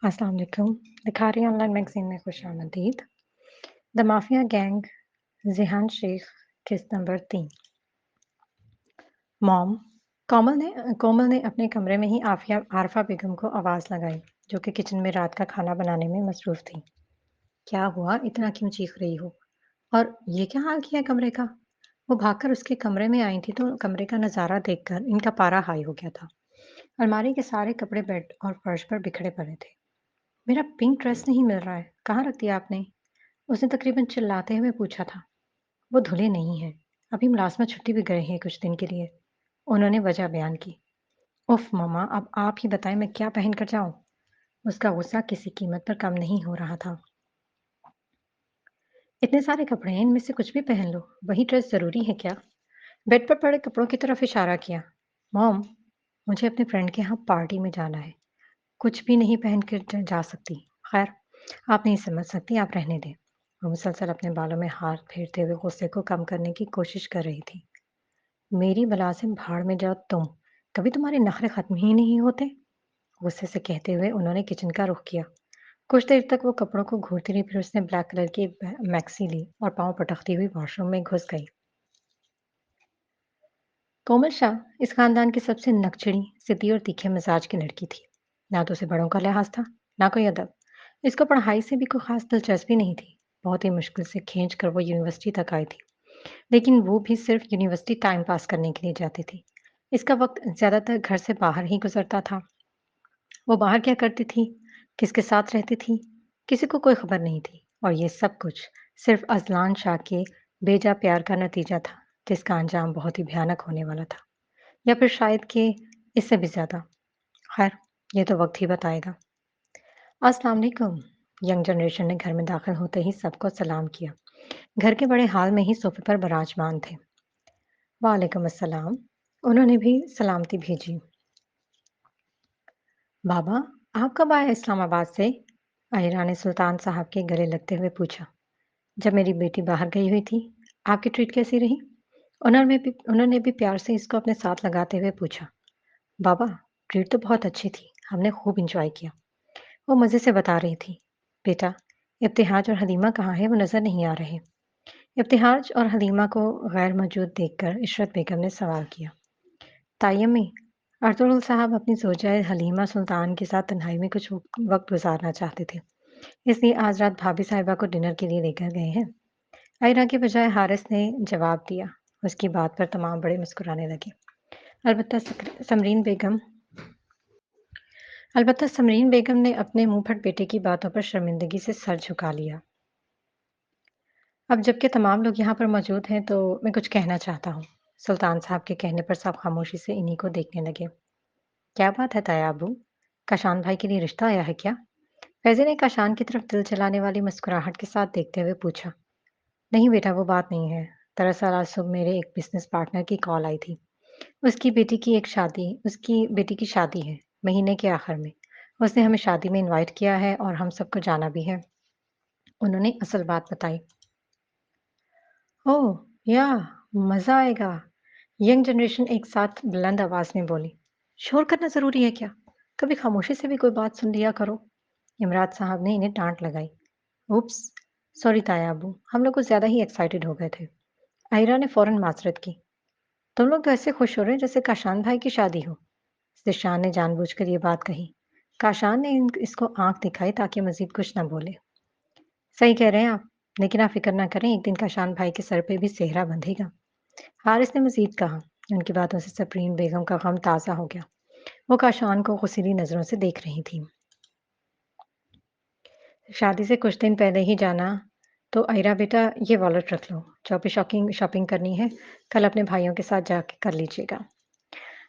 अस्सलाम वालेकुम। Likhari online magazine में खुशामदीद। द माफिया गैंग, ज़िहान शेख, किस्त नंबर 3। मॉम, कोमल ने अपने कमरे में ही आरफा बेगम को आवाज़ लगाई, जो कि किचन में रात का खाना बनाने में मसरूफ़ थी। क्या हुआ? इतना क्यों चीख रही हो? और ये क्या हाल किया कमरे का? वो भागकर उसके कमरे में आई थी तो कमरे का नज़ारा देखकर इनका पारा हाई हो गया था। अलमारी के सारे कपड़े बेड और फर्श पर बिखरे पड़े थे। मेरा पिंक ड्रेस नहीं मिल रहा है, कहाँ रख दिया आपने? उसने तकरीबन चिल्लाते हुए पूछा था। वो धुले नहीं हैं। अभी मुलाजमत छुट्टी पे गए हैं कुछ दिन के लिए। उन्होंने वजह बयान की। उफ मम्मा, अब आप ही बताएं मैं क्या पहन कर जाऊं? उसका गुस्सा किसी कीमत पर कम नहीं हो रहा था। इतने सारे कपड़े हैं, इनमें से कुछ भी पहन लो। वही ड्रेस जरूरी है क्या? बेड पर पड़े कपड़ों की तरफ इशारा किया। मॉम, मुझे अपने फ्रेंड के यहाँ पार्टी में जाना है। कुछ भी नहीं पहन कर जा सकती। खैर, आप नहीं समझ सकती, आप रहने दें। वो मुसलसल अपने बालों में हाथ फेरते हुए गुस्से को कम करने की कोशिश कर रही थी। मेरी बला से भाड़ में जाओ तुम। कभी तुम्हारे नखरे खत्म ही नहीं होते। गुस्से से कहते हुए उन्होंने किचन का रुख किया। कुछ देर तक वो कपड़ों को घूरती रही, फिर उसने ब्लैक कलर की एक मैक्सी ली और पाँव पटकती हुई वॉशरूम में घुस गई। कोमल शाह इस खानदान की सबसे नकचड़ी, सिद्धि और तीखे मिजाज की लड़की थी। ना तो उसे बड़ों का लिहाज था, ना कोई अदब। इसको पढ़ाई से भी कोई खास दिलचस्पी नहीं थी। बहुत ही मुश्किल से खींच कर वो यूनिवर्सिटी तक आई थी, लेकिन वो भी सिर्फ यूनिवर्सिटी टाइम पास करने के लिए जाती थी। इसका वक्त ज्यादातर घर से बाहर ही गुजरता था। वो बाहर क्या करती थी, किसके साथ रहती थी, किसी को कोई खबर नहीं थी। और ये सब कुछ सिर्फ अजलान शाह के बेजा प्यार का नतीजा था, जिसका अंजाम बहुत ही भयानक होने वाला था। या फिर शायद कि इससे भी ज़्यादा। खैर, ये तो वक़्त ही बताएगा। अस्सलाम वालेकुम। यंग जनरेशन ने घर में दाखिल होते ही सबको सलाम किया। घर के बड़े हाल में ही सोफ़े पर विराजमान थे। वालेकुम अस्सलाम। उन्होंने भी सलामती भेजी। बाबा, आप कब आए इस्लामाबाद से? अहिरा ने सुल्तान साहब के गले लगते हुए पूछा। जब मेरी बेटी बाहर गई हुई थी। आपकी ट्रीट कैसी रही? उन्होंने भी प्यार से इसको अपने साथ लगाते हुए पूछा। बाबा, ट्रीट तो बहुत अच्छी थी। हमने खूब इंजॉय किया। वो मज़े से बता रही थी। बेटा, इब्तिहाज और हलीमा कहाँ है? वो नज़र नहीं आ रहे। इब्तिहाज और हलीमा को गैर मौजूद देखकर इशरत बेगम ने सवाल किया। ताई अम्मी, अर्तुगरुल साहब अपनी ज़ौजाए हलीमा सुल्तान के साथ तन्हाई में कुछ वक्त गुजारना चाहते थे, इसलिए आज रात भाभी साहिबा को डिनर के लिए लेकर गए हैं। आयरा के बजाय हारिस ने जवाब दिया। उसकी बात पर तमाम बड़े मुस्कुराने लगे। अलबत्ता समरीन बेगम अलबत्ता समरीन बेगम ने अपने मुंहफट बेटे की बातों पर शर्मिंदगी से सर झुका लिया। अब जबकि तमाम लोग यहाँ पर मौजूद हैं तो मैं कुछ कहना चाहता हूँ। सुल्तान साहब के कहने पर सब खामोशी से इन्हीं को देखने लगे। क्या बात है ताया अबू? काशान भाई के लिए रिश्ता आया है क्या? फैज़ी ने काशान की तरफ दिल जलाने वाली मुस्कुराहट के साथ देखते हुए पूछा। नहीं बेटा, वो बात नहीं है। दरअसल आज सुबह मेरे एक बिजनेस पार्टनर की कॉल आई थी। उसकी बेटी की शादी है, महीने के आखिर में। उसने हमें शादी में इनवाइट किया है और हम सबको जाना भी है। उन्होंने असल बात बताई। ओह! याह! मज़ा आएगा। यंग जनरेशन एक साथ बुलंद आवाज़ में बोली। शोर करना ज़रूरी है क्या? कभी खामोशी से भी कोई बात सुन लिया करो। इमरात साहब ने इन्हें डाँट लगाई। उप्स! सॉरी ताया अब्बू, हम लोग कुछ ज़्यादा ही एक्साइटेड हो गए थे। आहिरा ने फ़ौरन माज़रत की। तुम लोग तो ऐसे खुश हो रहे हैं जैसे काशान भाई की शादी हो। ज़िशान ने जानबूझकर ये बात कही। काशान ने इसको आँख दिखाई ताकि मज़ीद कुछ न बोले। सही कह रहे हैं आप, लेकिन आप फ़िक्र ना करें, एक दिन काशान भाई के सर पे भी सेहरा बंधेगा। हारिस ने मज़ीद कहा। उनकी बातों से सफरीन बेगम का गम ताज़ा हो गया। वो काशान को गुस्सैली नज़रों से देख रही थीं। शादी से कुछ दिन पहले ही जाना, तो आयरा बेटा ये वॉलेट रख लो। जो भी शॉपिंग शॉपिंग करनी है, कल अपने भाइयों के साथ जाके कर लीजिएगा।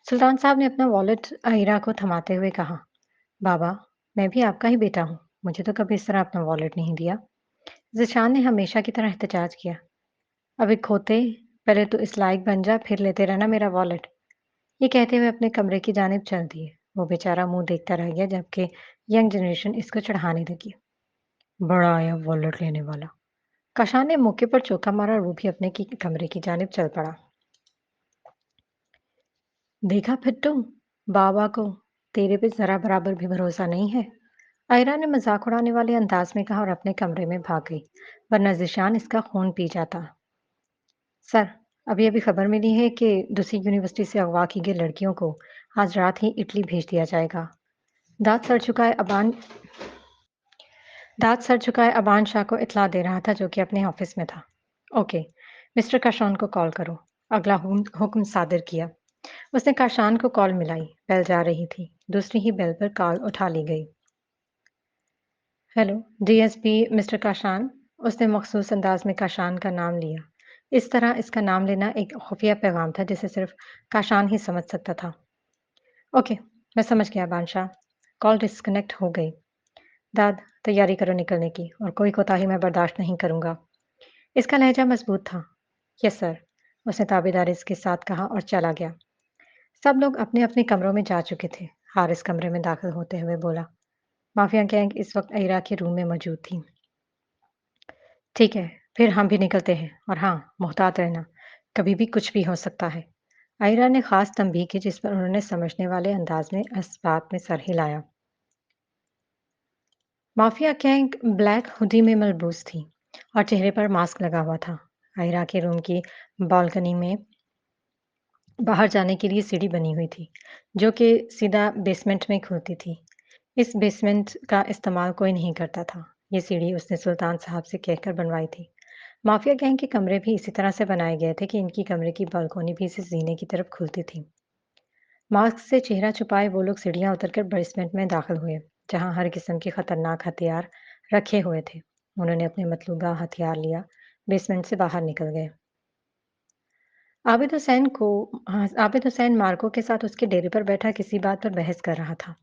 सुल्तान साहब ने अपना वॉलेट आयरा को थमाते हुए कहा। बाबा, मैं भी आपका ही बेटा हूँ। मुझे तो कभी इस तरह अपना वॉलेट नहीं दिया। ज़िशान ने हमेशा की तरह एहतजाज किया। अब एक खोते, पहले तो इस लायक बन जा, फिर लेते रहना मेरा वॉलेट। ये कहते हुए अपने कमरे की जानिब चल दिए। वो बेचारा मुंह देखता रह गया जबकि यंग जनरेशन इसको चढ़ाने लगी। बड़ा आया वॉलेट लेने वाला। कशान ने मौके पर चौका मारा और वो भी अपने की कमरे की जानिब चल पड़ा। देखा फिट्टू, बाबा को तेरे पे जरा बराबर भी भरोसा नहीं है। आयरा ने मजाक उड़ाने वाले अंदाज में कहा और अपने कमरे में भाग गई, वरना जिशान इसका खून पी जाता। सर, अभी अभी खबर मिली है कि दूसरी यूनिवर्सिटी से अगवा की गई लड़कियों को आज रात ही इटली भेज दिया जाएगा। दांत सड़ चुका है अबान दांत सड़ चुका है अबान शाह को इत्तला दे रहा था, जो कि अपने ऑफिस में था। ओके, मिस्टर काशान को कॉल करो। अगला हुक्म सादिर किया। उसने काशान को कॉल मिलाई। बेल जा रही थी। दूसरी ही बेल पर कॉल उठा ली गई। Hello, DSP mister Kashan. उसने मखसूस अंदाज में काशान का नाम लिया। इस तरह इसका नाम लेना एक खुफिया पैगाम था जिसे सिर्फ काशान ही समझ सकता था। ओके, मैं समझ गया बादशाह। कॉल डिस्कनेक्ट हो गई। दाद, तैयारी करो निकलने की और कोई कोताही मैं बर्दाश्त नहीं करूंगा। इसका लहजा मजबूत था। यस सर, उसने ताबेदारी के साथ कहा और चला गया। सब लोग अपने अपने कमरों में जा चुके थे। हारिस कमरे में दाखिल होते हुए बोला, माफिया गैंग इस वक्त अयरा के रूम में मौजूद थी। ठीक है, फिर हम भी निकलते हैं और हाँ, मोहतात रहना, कभी भी कुछ भी हो सकता है। आयरा ने खास तंबीह की जिस पर उन्होंने समझने वाले अंदाज में इस बात में सर हिलाया। माफिया गैंग ब्लैक हुडी में मलबूस थी और चेहरे पर मास्क लगा हुआ था। आयरा के रूम की बालकनी में बाहर जाने के लिए सीढ़ी बनी हुई थी, जो कि सीधा बेसमेंट में खुलती थी। इस बेसमेंट का इस्तेमाल कोई नहीं करता था। ये सीढ़ी उसने सुल्तान साहब से कहकर बनवाई थी। माफिया गैंग के कमरे भी इसी तरह से बनाए गए थे कि इनकी कमरे की बालकोनी भी इसी जीने की तरफ खुलती थी। मास्क से चेहरा छुपाए वो लोग सीढ़ियां उतरकर बेसमेंट में दाखिल हुए, जहां हर किस्म के खतरनाक हथियार रखे हुए थे। उन्होंने अपने मतलूबा हथियार लिया, बेसमेंट से बाहर निकल गए। आबिद हुसैन मार्को के साथ उसके डेरे पर बैठा किसी बात पर बहस कर रहा था।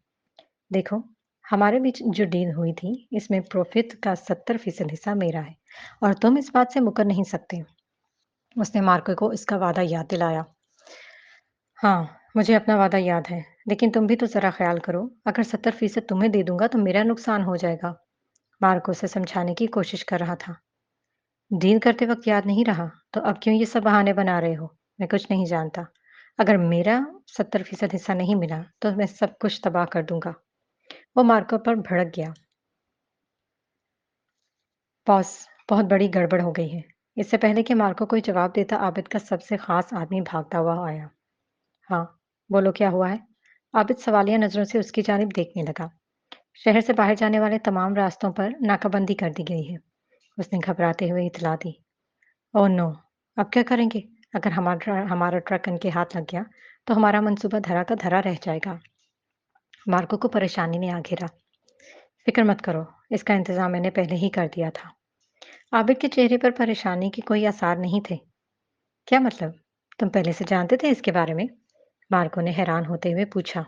देखो, हमारे बीच जो डील हुई थी, इसमें प्रॉफिट का 70% हिस्सा मेरा है और तुम इस बात से मुकर नहीं सकते। उसने मार्को को इसका वादा याद दिलाया। हाँ, मुझे अपना वादा याद है, लेकिन तुम भी तो ज़रा ख़्याल करो, अगर 70% तुम्हें दे दूँगा तो मेरा नुकसान हो जाएगा। मार्को उसे समझाने की कोशिश कर रहा था। डील करते वक़्त याद नहीं रहा, तो अब क्यों ये सब बहाने बना रहे हो? मैं कुछ नहीं जानता। अगर मेरा 70% हिस्सा नहीं मिला, तो मैं सब कुछ तबाह कर दूँगा। वो मार्को पर भड़क गया। बॉस, बहुत बड़ी गड़बड़ हो गई है। इससे पहले कि मार्को कोई जवाब देता, आबिद का सबसे ख़ास आदमी भागता हुआ आया। हाँ, बोलो क्या हुआ है? आबिद सवालिया नज़रों से उसकी जानिब देखने लगा। शहर से बाहर जाने वाले तमाम रास्तों पर नाकाबंदी कर दी गई है। उसने घबराते हुए इतला दी। Oh no! अब क्या करेंगे? अगर हमारा ट्रक इनके हाथ लग गया, तो हमारा मंसूबा धरा का धरा रह जाएगा। मार्को को परेशानी ने आ घेरा। फिक्र मत करो, इसका इंतजाम मैंने पहले ही कर दिया था। आबिद के चेहरे पर परेशानी के कोई आसार नहीं थे। क्या मतलब? तुम पहले से जानते थे इसके बारे में? मार्को ने हैरान होते हुए पूछा।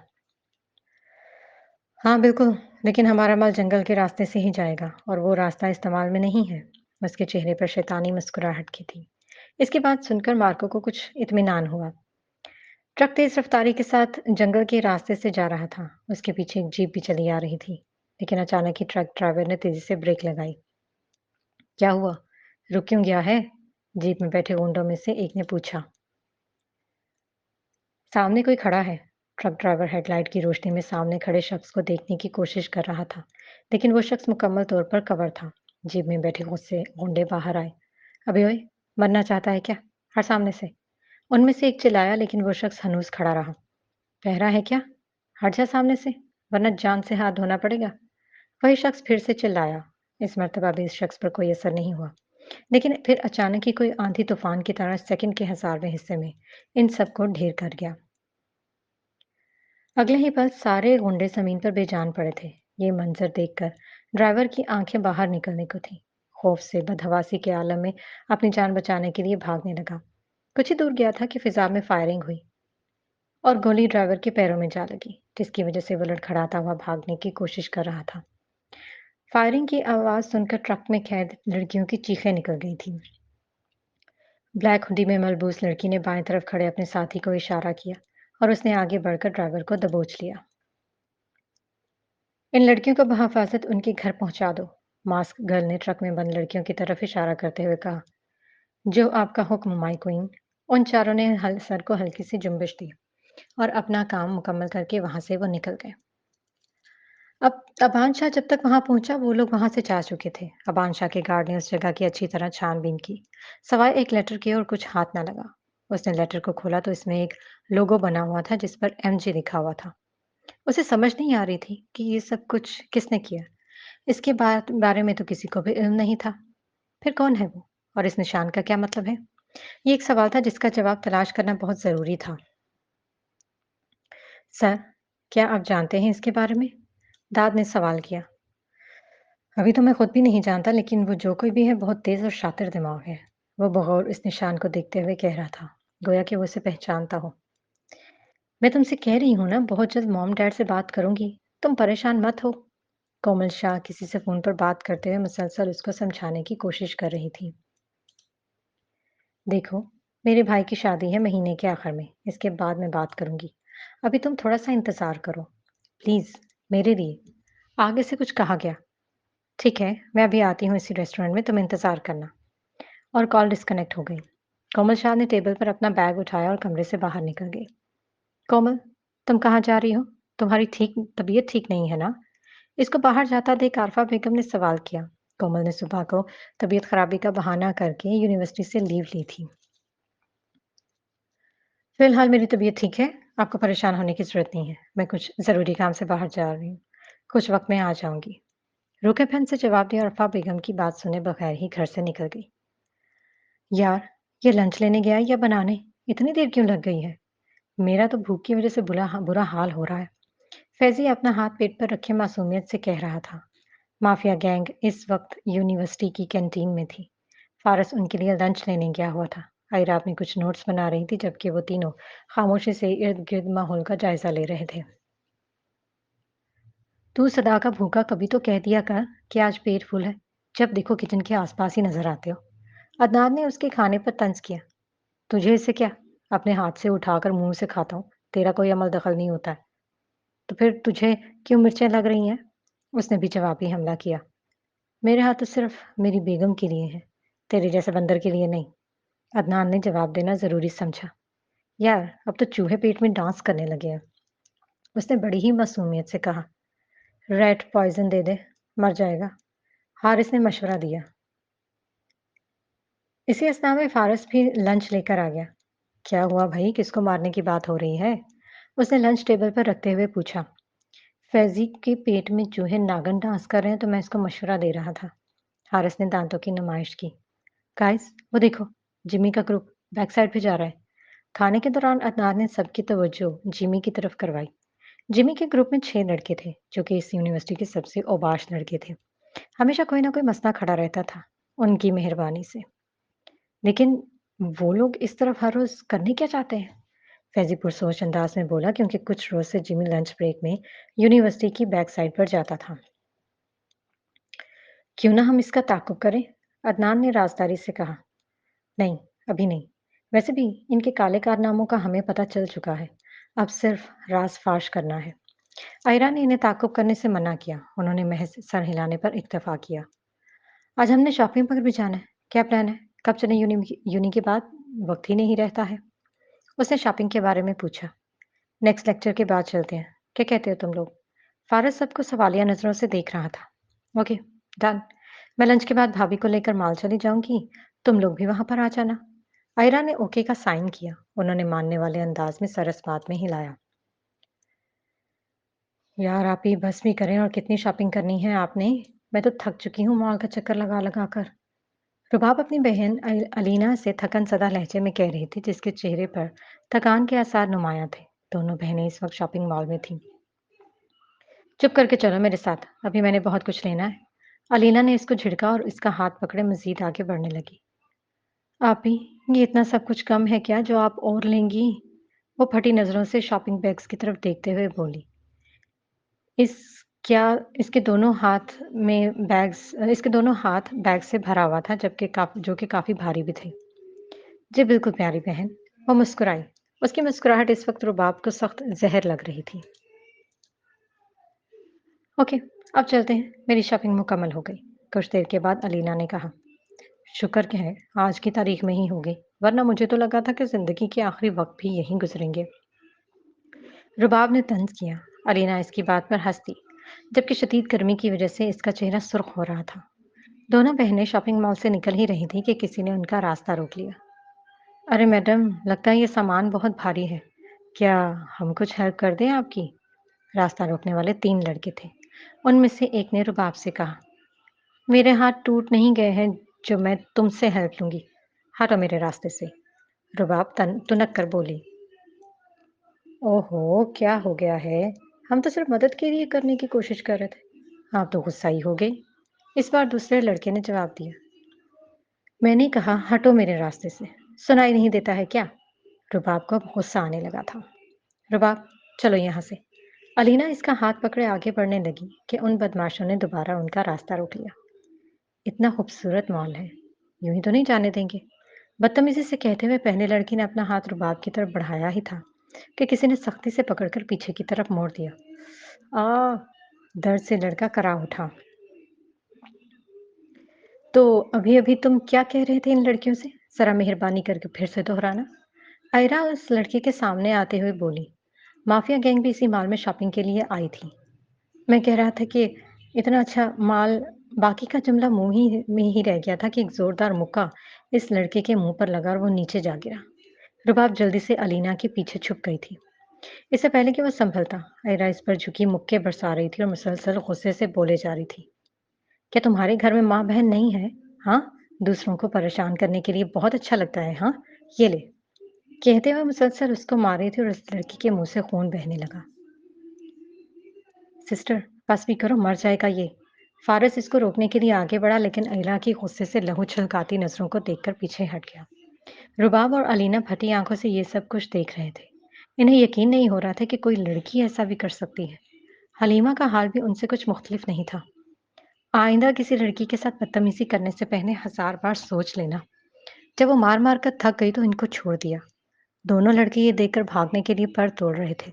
हाँ, बिल्कुल, लेकिन हमारा माल जंगल के रास्ते से ही जाएगा और वो रास्ता इस्तेमाल में नहीं है। उसके चेहरे पर शैतानी मुस्कुराहट की थी। इसकी बात सुनकर मार्को को कुछ इत्मीनान हुआ। ट्रक तेज रफ्तारी के साथ जंगल के रास्ते से जा रहा था। उसके पीछे एक जीप भी चली आ रही थी, लेकिन अचानक ही ट्रक ड्राइवर ने तेजी से ब्रेक लगाई। क्या हुआ? रुक क्यों गया है? जीप में बैठे गुंडों में से एक ने पूछा। सामने कोई खड़ा है। ट्रक ड्राइवर हेडलाइट की रोशनी में सामने खड़े शख्स को देखने की कोशिश कर रहा था, लेकिन वो शख्स मुकम्मल तौर पर कवर था। जीप में बैठे गुस्से गुंडे बाहर आए। अबे ओए, मरना चाहता है क्या? हट सामने से। उनमें से एक चिल्लाया, लेकिन वो शख्स हनूस खड़ा रहा। बहरा है क्या? हट जा सामने से, वरना जान से हाथ धोना पड़ेगा। वही शख्स फिर से चिल्लाया। इस मर्तबा भी इस शख्स पर कोई असर नहीं हुआ, लेकिन फिर अचानक ही कोई आंधी तूफान की तरह सेकंड के 1000वें हिस्से में इन सबको ढेर कर गया। अगले ही पल सारे गुंडे जमीन पर बेजान पड़े थे। ये मंजर देखकर ड्राइवर की आंखें बाहर निकलने को थी। खौफ से बदहवासी के आलम में अपनी जान बचाने के लिए भागने लगा। कुछ ही दूर गया था कि फिजा में फायरिंग हुई और गोली ड्राइवर के पैरों में जा लगी, जिसकी वजह से वो लड़खड़ाता हुआ भागने की कोशिश कर रहा था। फायरिंग की आवाज सुनकर ट्रक में कैद लड़कियों की चीखें निकल गई थीं। ब्लैक हुडी में मलबूस लड़की ने बाएं तरफ खड़े अपने साथी को इशारा किया और उसने आगे बढ़कर ड्राइवर को दबोच लिया। इन लड़कियों को बहफाजत उनके घर पहुंचा दो। मास्क गर्ल ने ट्रक में बंद लड़कियों की तरफ इशारा करते हुए कहा। जो आपका हुक्म माई क्वीन। उन चारों ने सर को हल्की सी जुम्बिश दी और अपना काम मुकम्मल करके वहां से वो निकल गए। अब अबान शाह जब तक वहां पहुंचा वो लोग वहां से जा चुके थे। अबान शाह के गार्ड ने उस जगह की अच्छी तरह छानबीन की, सवाए एक लेटर के और कुछ हाथ ना लगा। उसने लेटर को खोला तो इसमें एक लोगो बना हुआ था जिस पर एमजे लिखा हुआ था। उसे समझ नहीं आ रही थी कि ये सब कुछ किसने किया। इसके बारे में तो किसी को भी इल्म नहीं था। फिर कौन है वो? और इस निशान का क्या मतलब है? ये एक सवाल था जिसका जवाब तलाश करना बहुत ज़रूरी था। सर, क्या आप जानते हैं इसके बारे में? दाद ने सवाल किया। अभी तो मैं खुद भी नहीं जानता, लेकिन वो जो कोई भी है बहुत तेज़ और शातिर दिमाग है। वो बगौर इस निशान को देखते हुए कह रहा था, गोया कि वो उसे पहचानता हो। मैं तुमसे कह रही हूँ ना, बहुत जल्द मॉम डैड से बात करूंगी। तुम परेशान मत हो। कोमल शाह किसी से फोन पर बात करते हुए मुसलसल उसको समझाने की कोशिश कर रही थी। देखो, मेरे भाई की शादी है महीने के आखिर में, इसके बाद मैं बात करूंगी। अभी तुम थोड़ा सा इंतजार करो, प्लीज, मेरे लिए। आगे से कुछ कहा गया? ठीक है, मैं अभी आती हूँ इसी रेस्टोरेंट में, तुम इंतजार करना। और कॉल डिस्कनेक्ट हो गई। कोमल शाह ने टेबल पर अपना बैग उठाया और कमरे से बाहर निकल गई। कोमल, तुम कहाँ जा रही हो? तुम्हारी तबीयत ठीक नहीं है ना? इसको बाहर जाता देख आरफा बेगम ने सवाल किया। कोमल ने सुबह को तबीयत खराबी का बहाना करके यूनिवर्सिटी से लीव ली थी। फिलहाल मेरी तबीयत ठीक है, आपको परेशान होने की ज़रूरत नहीं है। मैं कुछ ज़रूरी काम से बाहर जा रही हूँ। कुछ वक़्त में आ जाऊँगी। रूखे-फन से जवाब दिया अरफा बेगम की बात सुने बगैर ही घर से निकल गई। यार, ये लंच लेने गया है या बनाने? इतनी देर क्यों लग गई है? मेरा तो भूख की वज़ह से बुरा हाल हो रहा है। फैज़ी अपना हाथ पेट पर रखे मासूमियत से कह रहा था। माफिया गैंग इस वक्त यूनिवर्सिटी की कैंटीन में थी। फारस उनके लिए लंच लेने गया हुआ था। आयरा अपने कुछ नोट्स बना रही थी जबकि वो तीनों खामोशी से इर्द गिर्द माहौल का जायजा ले रहे थे। तू सदा का भूखा कभी तो कह दिया कर कि आज पेट फुल है। जब देखो किचन के आसपास ही नजर आते हो। अदनान ने उसके खाने पर तंज किया। तुझे इससे क्या? अपने हाथ से उठाकर मुंह से खाता हूँ। तेरा कोई अमल दखल नहीं होता है। तो फिर तुझे क्यों मिर्चें लग रही हैं? उसने भी जवाबी हमला किया। मेरे हाथ तो सिर्फ मेरी बेगम के लिए हैं, तेरे जैसे बंदर के लिए नहीं। अदनान ने जवाब देना जरूरी समझा। यार, अब तो चूहे पेट में डांस करने लगे हैं। उसने बड़ी ही मासूमियत से कहा। रैट पॉइजन दे दे, मर जाएगा। हारिस ने मशवरा दिया। इसी अस्थान में फारस भी लंच लेकर आ गया। क्या हुआ भाई, किसको मारने की बात हो रही है? उसने लंच टेबल पर रखते हुए पूछा। फैजी के पेट में चूहे नागन डांस कर रहे हैं तो मैं इसको मशवरा दे रहा था। हारिस ने दांतों की नुमाइश की। गाइस, वो देखो, जिमी का ग्रुप बैक साइड पे जा रहा है। खाने के दौरान अदनान ने सबकी तवज्जो जिमी की तरफ करवाई। जिमी के ग्रुप में 6 लड़के थे जो कि इस यूनिवर्सिटी के सबसे औबाश लड़के थे। हमेशा कोई ना कोई मसला खड़ा रहता था उनकी मेहरबानी से। लेकिन वो लोग इस तरफ हर रोज करने क्या चाहते हैं? फैजी पुरसोच अंदाज में बोला क्योंकि कुछ रोज से जिमी लंच ब्रेक में यूनिवर्सिटी की बैक साइड पर जाता था। क्यों ना हम इसका ताकुब करें? अदनान ने राजदारी से कहा। नहीं, अभी नहीं। वैसे भी इनके काले कारनामों का हमें पता चल चुका है। अब सिर्फ राज़ फ़ाश करना है। आयरा ने इन्हें ताक़ुब करने से मना किया। उन्होंने महज़ सर हिलाने पर इक्तफ़ा किया। आज हमने शॉपिंग पर भी जाना है। क्या प्लान है? कब चलें यूनी के बाद? वक़्त ही नहीं रहता है। उसने शॉपिंग के बारे में पूछा। नेक्स्ट लेक्चर के बाद चलते हैं। क्या कहते हो तुम लोग? फ़ारस सबको सवालिया नज़रों से देख रहा था। Okay, done. मैं लंच के बाद भाभी को लेकर मॉल चली जाऊँगी। तुम लोग भी वहाँ पर आ जाना। आयरा ने ओके का साइन किया। उन्होंने मानने वाले अंदाज में सर इस्पात में हिलाया। यार, आप ही बस भी करें और कितनी शॉपिंग करनी है आपने? मैं तो थक चुकी हूँ मॉल का चक्कर लगा लगा कर। रुबाब अपनी बहन अलीना से थकन सदा लहजे में कह रही थी जिसके चेहरे पर थकान के आसार नुमाया थे। दोनों बहनें इस वक्त शॉपिंग मॉल में थीं। चुप करके चलो मेरे साथ, अभी मैंने बहुत कुछ लेना है। अलीना ने इसको झिड़का और इसका हाथ पकड़े मजीद आगे बढ़ने लगी। आप ही, ये इतना सब कुछ कम है क्या जो आप और लेंगी? वो फटी नज़रों से शॉपिंग बैग्स की तरफ देखते हुए बोली। इस क्या इसके दोनों हाथ में बैग्स इसके दोनों हाथ बैग से भरा हुआ था जबकि जो कि काफ़ी भारी भी थे। जी बिल्कुल प्यारी बहन, वो मुस्कुराई। उसकी मुस्कुराहट इस वक्त रुबाब को सख्त ज़हर लग रही थी। ओके, अब चलते हैं, मेरी शॉपिंग मुकम्मल हो गई। कुछ देर के बाद अलीना ने कहा। शुक्र क्या है आज की तारीख में ही हो गई, वरना मुझे तो लगा था कि ज़िंदगी के आखिरी वक्त भी यहीं गुजरेंगे। रुबाब ने तंज किया। अलीना इसकी बात पर हंस दी। जबकि शदीद गर्मी की वजह से इसका चेहरा सुर्ख हो रहा था। दोनों बहनें शॉपिंग मॉल से निकल ही रही थीं कि किसी ने उनका रास्ता रोक लिया। अरे मैडम, लगता है ये सामान बहुत भारी है। क्या हम कुछ हेल्प कर दें आपकी? रास्ता रोकने वाले 3 लड़के थे। उनमें से एक ने रुबाब से कहा, मेरे हाथ टूट नहीं गए हैं जो मैं तुमसे हेल्प लूँगी। हटो मेरे रास्ते से। रुबाब तुनक कर बोली। ओहो! क्या हो गया है? हम तो सिर्फ मदद के लिए करने की कोशिश कर रहे थे। आप तो गुस्सा ही हो गई। इस बार दूसरे लड़के ने जवाब दिया। मैंने कहा हटो मेरे रास्ते से। सुनाई नहीं देता है क्या? रुबाब को अब गुस्सा आने लगा था। रुबाब, चलो यहाँ से। अलीना इसका हाथ पकड़े आगे बढ़ने लगी कि उन बदमाशों ने दोबारा उनका रास्ता रोक लिया। इतना खूबसूरत मॉल है, यूं ही तो नहीं जाने देंगे। बदतमीजी से कहते हुए पहले लड़की ने अपना हाथ रुबाब की तरफ बढ़ाया ही था कि किसी ने सख्ती से पकड़कर पीछे की तरफ मोड़ दिया। आ दर्द से लड़का करा उठा। तो अभी-अभी तुम क्या कह रहे थे इन लड़कियों से? ज़रा मेहरबानी करके फिर से दोहराना। आयरा उस लड़के के सामने आते हुए बोली, माफिया गैंग भी इसी मॉल में शॉपिंग के लिए आई थी। मैं कह रहा था कि इतना अच्छा माल। बाकी का जुमला मुंह ही में ही रह गया था कि एक जोरदार मुक्का इस लड़के के मुंह पर लगा और वो नीचे जा गिरा। रुबाब जल्दी से अलीना के पीछे छुप गई थी। इससे पहले कि वो संभलता, आयरा इस पर झुकी मुक्के बरसा रही थी और मुसलसल गुस्से से बोले जा रही थी। क्या तुम्हारे घर में माँ बहन नहीं है? हाँ, दूसरों को परेशान करने के लिए बहुत अच्छा लगता है। हाँ, ये ले। कहते हुए मुसलसल उसको मार रही थी और उस लड़की के मुंह से खून बहने लगा। सिस्टर, बस भी करो, मर जाएगा ये। फारिस इसको रोकने के लिए आगे बढ़ा लेकिन अयला की गुस्से से लहू छलकाती नजरों को देखकर पीछे हट गया। रुबाब और अलीना फटी आंखों से ये सब कुछ देख रहे थे। इन्हें यकीन नहीं हो रहा था कि कोई लड़की ऐसा भी कर सकती है। हलीमा का हाल भी उनसे कुछ मुख्तलिफ नहीं था। आइंदा किसी लड़की के साथ बदतमीजी करने से पहले 1000 बार सोच लेना। जब वो मार मार कर थक गई तो इनको छोड़ दिया। दोनों लड़के ये देखकर भागने के लिए पर तोड़ रहे थे,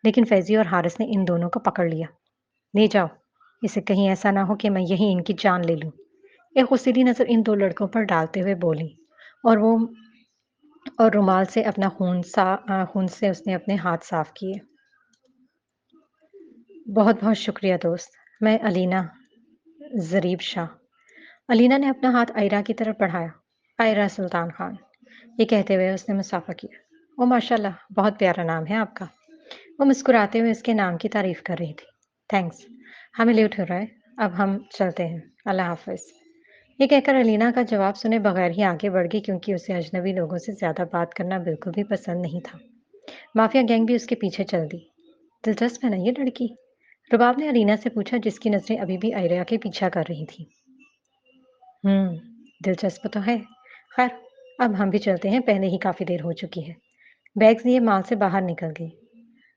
लेकिन फैजी और हारिस ने इन दोनों को पकड़ लिया। ले जाओ, इसे कहीं ऐसा ना हो कि मैं यहीं इनकी जान ले लूं। एक गुस्सीली नजर इन 2 लड़कों पर डालते हुए बोली और वो और रुमाल से अपना खून से उसने अपने हाथ साफ किए। बहुत बहुत शुक्रिया दोस्त। मैं अलीना ज़रीब शाह। अलीना ने अपना हाथ आयरा की तरफ बढ़ाया। आयरा सुल्तान खान, ये कहते हुए उसने मुसाफा किया। ओ माशाल्लाह, बहुत प्यारा नाम है आपका। वो मुस्कुराते हुए उसके नाम की तारीफ कर रही थी। थैंक्स। हमें लेट हो रहा है, अब हम चलते हैं। अल्लाह हाफिज। ये कहकर अलीना का जवाब सुने बगैर ही आगे बढ़ गई क्योंकि उसे अजनबी लोगों से ज्यादा बात करना बिल्कुल भी पसंद नहीं था। माफिया गैंग भी उसके पीछे चल दी। दिलचस्प है ना ये लड़की? रुबाब ने अलीना से पूछा जिसकी नजरें अभी भी आयरा के पीछा कर रही थी। दिलचस्प तो है। खैर, अब हम भी चलते हैं, पहले ही काफी देर हो चुकी है। बैग्स लिए मॉल से बाहर निकल गई।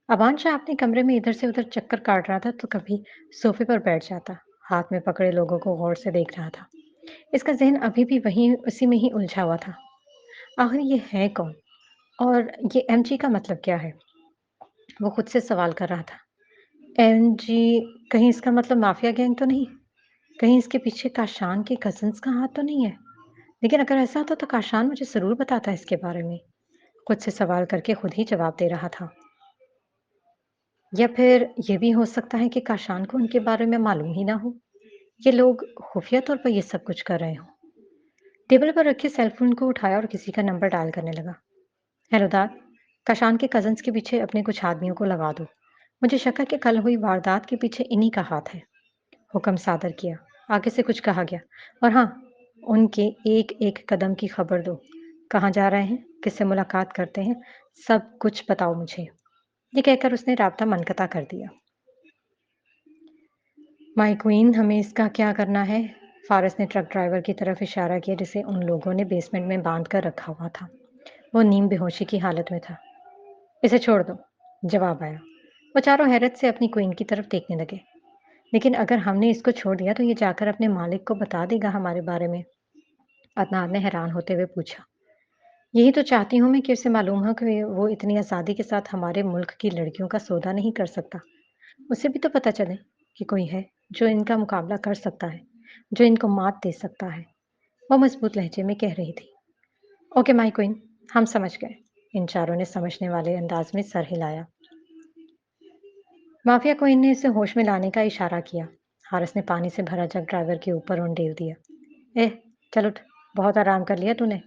अबान शाह अपने कमरे में इधर से उधर चक्कर काट रहा था तो कभी सोफे पर बैठ जाता, हाथ में पकड़े लोगों को गौर से देख रहा था। इसका जहन अभी भी वहीं उसी में ही उलझा हुआ था। आखिर ये है कौन और ये एमजी का मतलब क्या है? वो खुद से सवाल कर रहा था। एमजी, कहीं इसका मतलब माफिया गैंग तो नहीं? कहीं इसके पीछे काशान के कजिन्स का हाथ तो नहीं है? लेकिन अगर ऐसा होता तो काशान मुझे जरूर बताता इसके बारे में। खुद से सवाल करके खुद ही जवाब दे रहा था। या फिर ये भी हो सकता है कि काशान को उनके बारे में मालूम ही ना हो। ये लोग खुफिया तौर पर ये सब कुछ कर रहे हों। टेबल पर रखे सेल फोन को उठाया और किसी का नंबर डायल करने लगा। हेलो दाद, काशान के कजन्स के पीछे अपने कुछ आदमियों को लगा दो। मुझे शक है कि कल हुई वारदात के पीछे इन्हीं का हाथ है। हुक्म सादर किया। आगे से कुछ कहा गया। और हाँ, उनके एक एक कदम की खबर दो। कहाँ जा रहे हैं, किससे मुलाकात करते हैं, सब कुछ बताओ मुझे। ये कहकर उसने राब्ता मनकता कर दिया। माय क्वीन, हमें इसका क्या करना है? फारिस ने ट्रक ड्राइवर की तरफ इशारा किया जिसे उन लोगों ने बेसमेंट में बांध कर रखा हुआ था। वो नीम बेहोशी की हालत में था। इसे छोड़ दो, जवाब आया। वो चारों हैरत से अपनी क्वीन की तरफ देखने लगे। लेकिन अगर हमने इसको छोड़ दिया तो ये जाकर अपने मालिक को बता देगा हमारे बारे में। अदनान ने हैरान होते हुए पूछा। यही तो चाहती हूँ मैं कि उसे मालूम हो कि वो इतनी आज़ादी के साथ हमारे मुल्क की लड़कियों का सौदा नहीं कर सकता। उसे भी तो पता चले कि कोई है जो इनका मुकाबला कर सकता है, जो इनको मात दे सकता है। वो मजबूत लहजे में कह रही थी। ओके माय क्वीन, हम समझ गए। इन चारों ने समझने वाले अंदाज में सर हिलाया। माफिया क्वीन ने इसे होश में लाने का इशारा किया। हारिस ने पानी से भरा जग ड्राइवर के ऊपर उंडेल दिया। एह, चल उठ, बहुत आराम कर लिया तूने।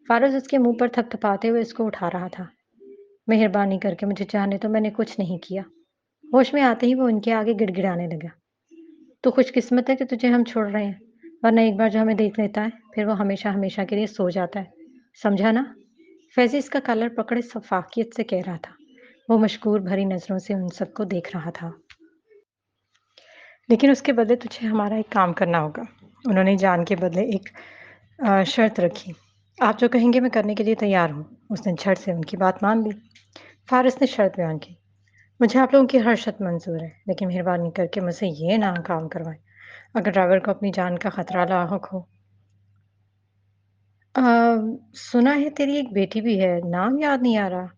फारस उसके मुंह पर थपथपाते हुए उसको उठा रहा था। मेहरबानी करके मुझे जाने तो, मैंने कुछ नहीं किया। होश में आते ही वो उनके आगे गिड़गिड़ाने लगा। तू खुशकिस्मत है कि तुझे हम छोड़ रहे हैं, वरना एक बार जो हमें देख लेता है फिर वो हमेशा हमेशा के लिए सो जाता है। समझा ना? फैजी इसका कॉलर पकड़े सफाकियत से कह रहा था। वो मशकूर भरी नजरों से उन सबको देख रहा था। लेकिन उसके बदले तुझे हमारा एक काम करना होगा। उन्होंने जान के बदले एक शर्त रखी। आप जो कहेंगे मैं करने के लिए तैयार हूँ। उसने झट से उनकी बात मान ली। फारिस ने शर्त बयान की। मुझे आप लोगों की हर शर्त मंजूर है, लेकिन मेहरबानी करके मुझसे ये ना काम करवाएं। अगर ड्राइवर को अपनी जान का खतरा लाहक हो। अ, सुना है तेरी एक बेटी भी है, नाम याद नहीं आ रहा।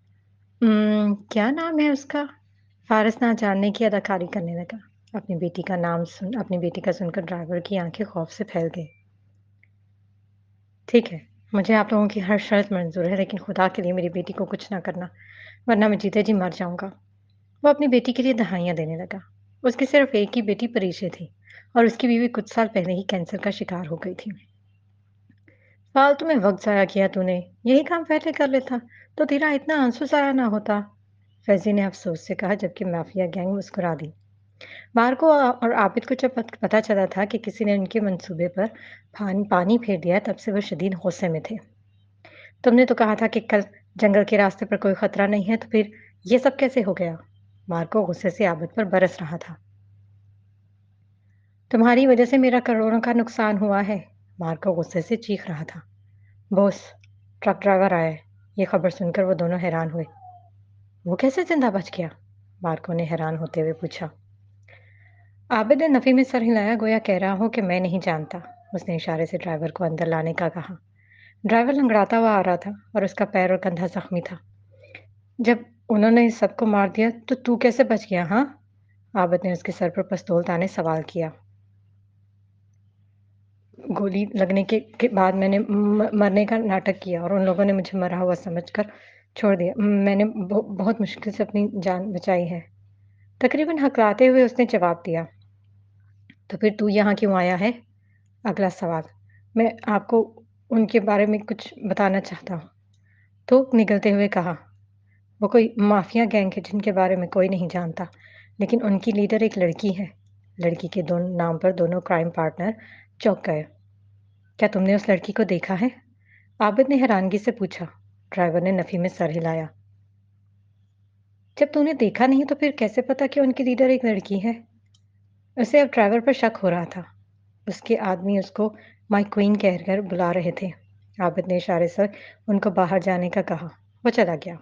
क्या नाम है उसका? फारिस ना जानने की अदाकारी करने लगा। अपनी बेटी का सुनकर ड्राइवर की आंखें खौफ से फैल गई। ठीक है, मुझे आप लोगों की हर शर्त मंजूर है, लेकिन खुदा के लिए मेरी बेटी को कुछ ना करना, वरना मैं जीते जी मर जाऊंगा। वो अपनी बेटी के लिए दहाइयाँ देने लगा। उसकी सिर्फ एक ही बेटी परीशे थी और उसकी बीवी कुछ साल पहले ही कैंसर का शिकार हो गई थी। फालतू में वक्त जाया किया तूने। यही काम पहले कर लेता तो तेरा इतना आंसू जाया ना होता। फैजी ने अफसोस से कहा, जबकि माफिया गैंग मुस्कुरा दी। और आबिद को जब पता चला था कि किसी ने उनके मंसूबे पर पानी फेर दिया, तब से वो शदीद गुस्से में थे। तुमने तो कहा था कि कल जंगल के रास्ते पर कोई खतरा नहीं है, तो फिर ये सब कैसे हो गया? मार्को गुस्से से आबिद पर बरस रहा था। तुम्हारी वजह से मेरा करोड़ों का नुकसान हुआ है। मार्को गुस्से से चीख रहा था। बॉस, ट्रक ड्राइवर आया है। ये खबर सुनकर वो दोनों हैरान हुए। वो कैसे जिंदा बच गया? मार्को ने हैरान होते हुए पूछा। आबिद ने नफी में सर हिलाया, गोया कह रहा हो कि मैं नहीं जानता। उसने इशारे से ड्राइवर को अंदर लाने का कहा। ड्राइवर लंगड़ाता हुआ आ रहा था और उसका पैर और कंधा जख्मी था। जब उन्होंने सबको मार दिया तो तू कैसे बच गया, हाँ? आबिद ने उसके सर पर पिस्तौल ताने सवाल किया। गोली लगने के बाद मैंने मरने का नाटक किया और उन लोगों ने मुझे मरा हुआ समझकर छोड़ दिया। मैंने बहुत मुश्किल से अपनी जान बचाई है। तकरीबन हकलाते हुए उसने जवाब दिया। तो फिर तू यहाँ क्यों आया है? अगला सवाल। मैं आपको उनके बारे में कुछ बताना चाहता हूँ। तो निगलते हुए कहा। वो कोई माफिया गैंग है जिनके बारे में कोई नहीं जानता, लेकिन उनकी लीडर एक लड़की है। लड़की के नाम पर दोनों क्राइम पार्टनर चौंक गए। क्या तुमने उस लड़की को देखा है? आबिद ने हैरानगी से पूछा। ड्राइवर ने नफी में सर हिलाया। जब तूने देखा नहीं तो फिर कैसे पता कि उनकी लीडर एक लड़की है? उसे अब ड्राइवर पर शक हो रहा था। उसके आदमी उसको माय क्वीन कहकर बुला रहे थे। आबिद ने इशारे से उनको बाहर जाने का कहा। वो चला गया।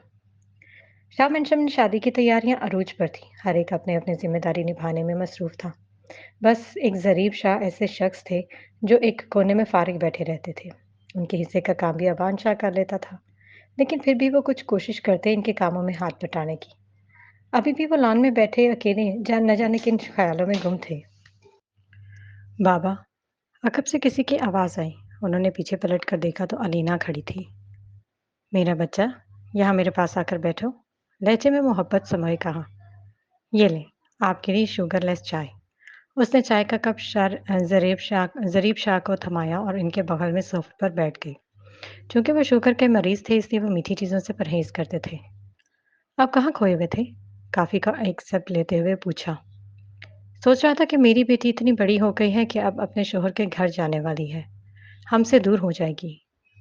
शाह मंशम ने शादी की तैयारियां अरूज पर थी। हर एक अपने अपनी जिम्मेदारी निभाने में मसरूफ था। बस एक ज़रीब शाह ऐसे शख्स थे जो एक कोने में फारिग बैठे रहते थे। उनके हिस्से का काम भी अबान शाह कर लेता था, लेकिन फिर भी वो कुछ कोशिश करते इनके कामों में हाथ बटाने की। अभी भी वो लॉन में बैठे अकेले न जाने किन ख्यालों में गुम थे। बाबा, अकब से किसी की आवाज़ आई। उन्होंने पीछे पलट कर देखा तो अलीना खड़ी थी। मेरा बच्चा, यहाँ मेरे पास आकर बैठो। लहजे में मोहब्बत समाये कहा। ये ले, आपके लिए शुगरलेस चाय। उसने चाय का कप ज़रीब शाह को थमाया और इनके बगल में सोफे पर बैठ गई। चूंकि वो शुगर के मरीज थे, इसलिए वो मीठी चीज़ों से परहेज करते थे। आप कहाँ खोए हुए थे? कॉफ़ी का एक सिप लेते हुए पूछा। सोच रहा था कि मेरी बेटी इतनी बड़ी हो गई है कि अब अपने शोहर के घर जाने वाली है। हमसे दूर हो जाएगी।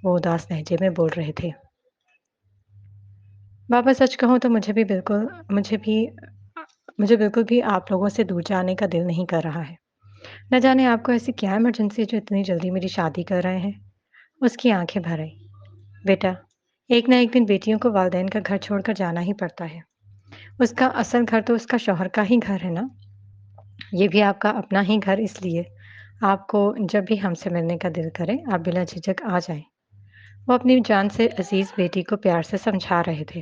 वो उदास लहजे में बोल रहे थे। बाबा, सच कहूँ तो मुझे बिल्कुल भी आप लोगों से दूर जाने का दिल नहीं कर रहा है। न जाने आपको ऐसी क्या इमरजेंसी है जो इतनी जल्दी मेरी शादी कर रहे हैं? उसकी आंखें भर आई। बेटा, एक ना एक दिन बेटियों को वालिदैन का घर छोड़कर जाना ही पड़ता है। उसका असल घर तो उसका शौहर का ही घर है ना। ये भी आपका अपना ही घर, इसलिए आपको जब भी हमसे मिलने का दिल करे, आप बिना झिझक आ जाएं। वो अपनी जान से अजीज बेटी को प्यार से समझा रहे थे।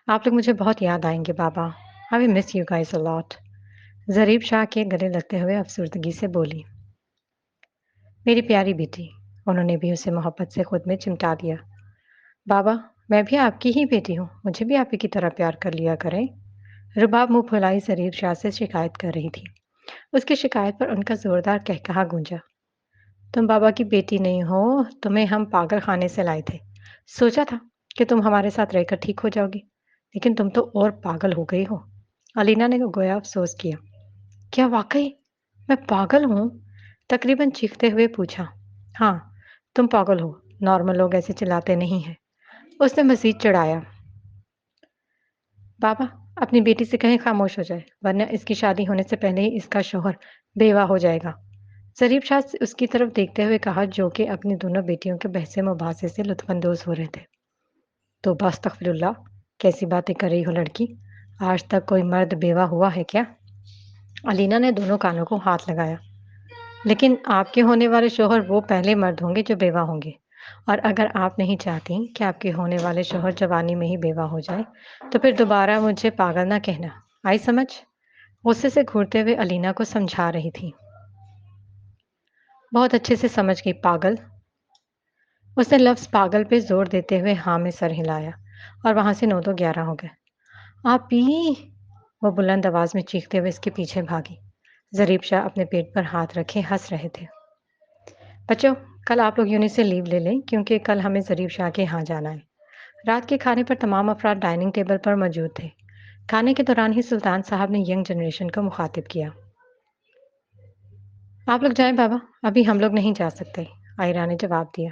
आप लोग मुझे बहुत याद आएंगे बाबा। I will miss you guys a lot. Zareeb Shah के गले लगते हुए अफसुर्दगी से बोली। मेरी प्यारी बेटी। उन्होंने भी उसे मोहब्बत से खुद में चिमटा दिया। बाबा, मैं भी आपकी ही बेटी हूँ, मुझे भी आप ही की तरह प्यार कर लिया करें। रबाब मुंह फुलाई जरीब शाह से शिकायत कर रही थी। उसकी शिकायत पर उनका जोरदार कहकहा गूंजा। तुम बाबा की बेटी नहीं हो, तुम्हें हम पागल खाने से लाए थे। सोचा था कि तुम हमारे साथ रहकर ठीक हो जाओगी, लेकिन तुम तो और पागल हो गई हो। अलीना ने गोया अफसोस किया। क्या वाकई मैं पागल हूँ? तकरीबन चीखते हुए पूछा। हाँ, तुम पागल हो। नॉर्मल लोग ऐसे चिल्लाते नहीं हैं। उसने मजीद चढ़ाया। बाबा, अपनी बेटी से कहें खामोश हो जाए, वरना इसकी शादी होने से पहले ही इसका शौहर बेवा हो जाएगा। ज़रीफ शाह उसकी तरफ देखते हुए कहा, जो कि अपनी दोनों बेटियों के बहसे मुबासे से लुत्फ़अंदोज़ हो रहे थे। तौबा अस्तग़फ़िरुल्लाह, कैसी बातें कर रही हो लड़की? आज तक कोई मर्द बेवा हुआ है क्या? अलीना ने दोनों कानों को हाथ लगाया। लेकिन आपके होने वाले शौहर वो पहले मर्द होंगे जो बेवा होंगे। और अगर आप नहीं चाहती कि आपके होने वाले शौहर जवानी में ही बेवा हो जाए, तो फिर दोबारा मुझे पागल ना कहना। आई समझ? गुस्से से घूरते हुए अलीना को समझा रही थी। बहुत अच्छे से समझ गई पागल। उसने लफ्ज़ पागल पे ज़ोर देते हुए हाँ में सर हिलाया और वहाँ से 9 तो 11 हो गए। "आपी!" वो बुलंद आवाज़ में चीखते हुए इसके पीछे भागी। ज़रीब शाह अपने पेट पर हाथ रखे हँस रहे थे। "बच्चों, कल आप लोग यूनिट से लीव ले लें क्योंकि कल हमें ज़रीब शाह के यहाँ जाना है।" रात के खाने पर तमाम अफ़राद डाइनिंग टेबल पर मौजूद थे। खाने के दौरान ही सुल्तान साहब ने यंग जनरेशन को मुखातिब किया। "आप लोग जाएँ बाबा, अभी हम लोग नहीं जा सकते," आयरा ने जवाब दिया।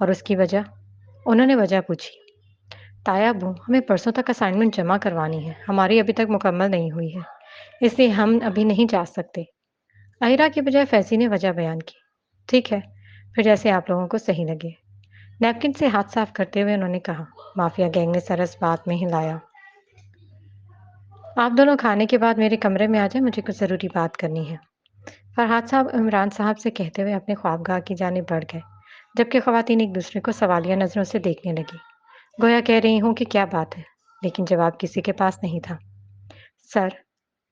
"और उसकी वजह?" उन्होंने वजह पूछी। ताया अब्बू, हमें परसों तक असाइनमेंट जमा करवानी है। हमारी अभी तक मुकम्मल नहीं हुई है, इसलिए हम अभी नहीं जा सकते। अहिरा की बजाय फैज़ी ने वजह बयान की। ठीक है, फिर जैसे आप लोगों को सही लगे। नैपकिन से हाथ साफ करते हुए उन्होंने कहा। माफिया गैंग ने सर इस बात में हिलाया। आप दोनों खाने के बाद मेरे कमरे में आ जाएं, मुझे कुछ ज़रूरी बात करनी है। फरहाद साहब इमरान साहब से कहते हुए अपने ख्वाबगाह की जानिब बढ़ गए, जबकि ख़वातीन एक दूसरे को सवालिया नज़रों से देखने लगी। गोया कह रही हूँ कि क्या बात है, लेकिन जवाब किसी के पास नहीं था। सर,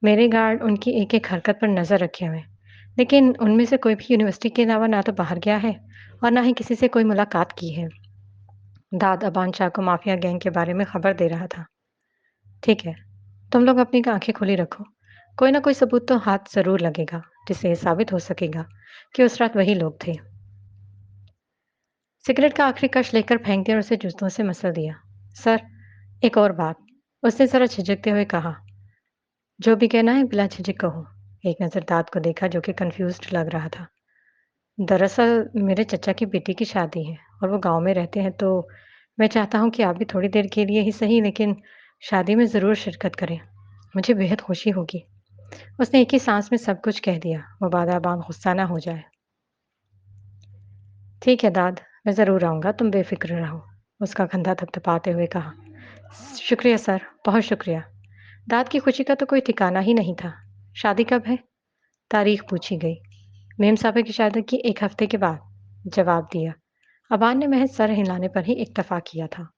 मेरे गार्ड उनकी एक-एक हरकत पर नज़र रखे हुए हैं, लेकिन उनमें से कोई भी यूनिवर्सिटी के अलावा ना तो बाहर गया है और ना ही किसी से कोई मुलाकात की है। दाद अबान शाह को माफिया गैंग के बारे में खबर दे रहा था। ठीक है, तुम लोग अपनी आंखें खुली रखो। कोई ना कोई सबूत तो हाथ ज़रूर लगेगा, जिससे ये साबित हो सकेगा कि उस रात वही लोग थे। सिगरेट का आखिरी कश लेकर फेंक दिया और उसे जूतों से मसल दिया। सर, एक और बात, उसने ज़रा झिझकते हुए कहा। जो भी कहना है बिला झिझक कहो। एक नज़र दाद को देखा जो कि कंफ्यूज्ड लग रहा था। दरअसल मेरे चचा की बेटी की शादी है और वो गाँव में रहते हैं, तो मैं चाहता हूँ कि आप भी थोड़ी देर के लिए ही सही, लेकिन शादी में ज़रूर शिरकत करें। मुझे बेहद खुशी होगी। उसने एक ही सांस में सब कुछ कह दिया, मुबादा-बान गुस्सा ना हो जाए। ठीक है दाद, मैं ज़रूर आऊँगा, तुम बेफ़िक्र रहो। उसका कंधा थपथपाते हुए कहा। शुक्रिया सर, बहुत शुक्रिया। दाद की खुशी का तो कोई ठिकाना ही नहीं था। शादी कब है? तारीख पूछी गई। मेम साहबा की शादी की 1 हफ्ते के बाद, जवाब दिया। अबान ने महज सर हिलाने पर ही इक्तफ़ा किया था।